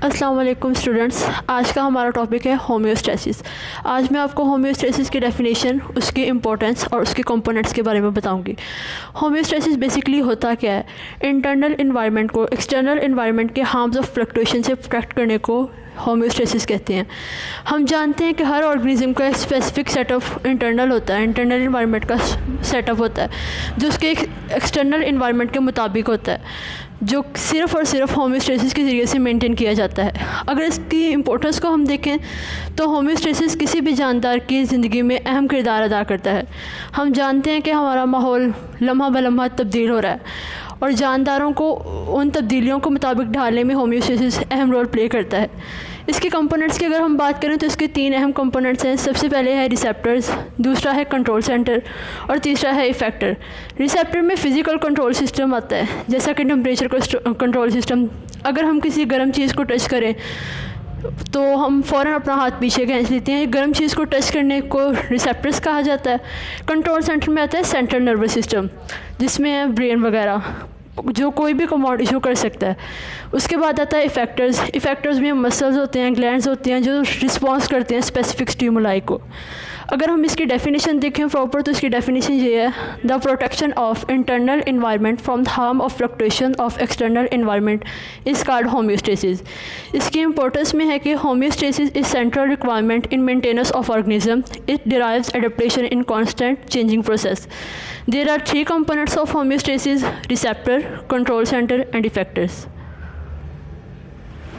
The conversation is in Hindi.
अस्सलाम वालेकुम स्टूडेंट्स। आज का हमारा टॉपिक है होम्योस्टेसिस। आज मैं आपको होम्योस्टेसिस की डेफिनेशन, उसकी इम्पोर्टेंस और उसके कंपोनेंट्स के बारे में बताऊंगी। होम्योस्टेसिस बेसिकली होता क्या है? इंटरनल इन्वायरमेंट को एक्सटर्नल इन्वायरमेंट के हार्म्स ऑफ फ्लक्चुएशन से प्रोटेक्ट करने को होम्योस्टेसिस कहते हैं। हम जानते हैं कि हर ऑर्गेनिज्म का एक स्पेसिफिक सेटअप इंटरनल होता है, इंटरनल इन्वायरमेंट का सेटअप होता है जो उसके एक्सटर्नल इन्वायरमेंट के मुताबिक होता है, जो सिर्फ़ और सिर्फ होम्योस्टेसिस के ज़रिए से मेंटेन किया जाता है। अगर इसकी इम्पोर्टेंस को हम देखें तो होम्योस्टेसिस किसी भी जानदार की ज़िंदगी में अहम किरदार अदा करता है। हम जानते हैं कि हमारा माहौल लम्हा ब लम्हा तब्दील हो रहा है और जानदारों को उन तब्दीलियों को मुताबिक ढालने में होम्योस्टेसिस अहम रोल प्ले करता है। इसके कंपोनेंट्स की अगर हम बात करें तो इसके 3 अहम कंपोनेंट्स हैं। सबसे पहले है रिसेप्टर्स, दूसरा है कंट्रोल सेंटर और तीसरा है इफ़ेक्टर। रिसेप्टर में फ़िज़िकल कंट्रोल सिस्टम आता है, जैसा कि टेम्परेचर को कंट्रोल सिस्टम। अगर हम किसी गर्म चीज़ को टच करें तो हम फ़ौरन अपना हाथ पीछे खींच लेते हैं। गर्म चीज़ को टच करने को रिसेप्टर्स कहा जाता है। कंट्रोल सेंटर में आता है सेंट्रल नर्वस सिस्टम, जिसमें है ब्रेन वगैरह, जो कोई भी कमांड इशू कर सकता है। उसके बाद आता है इफ़ेक्टर्स। इफ़ेक्टर्स में मसल्स होते हैं, ग्लैंड्स होती हैं जो रिस्पॉन्स करते हैं स्पेसिफिक स्टिमुलाई को। अगर हम इसकी डेफिनेशन देखें प्रॉपर तो इसकी डेफिनेशन ये है: the protection of internal environment from the harm of fluctuation of external environment is called homeostasis. इसकी इंपॉर्टेंस में है कि homeostasis is central requirement in maintenance of organism. It derives adaptation in constant changing process. There are 3 components of homeostasis: receptor, control center and effectors.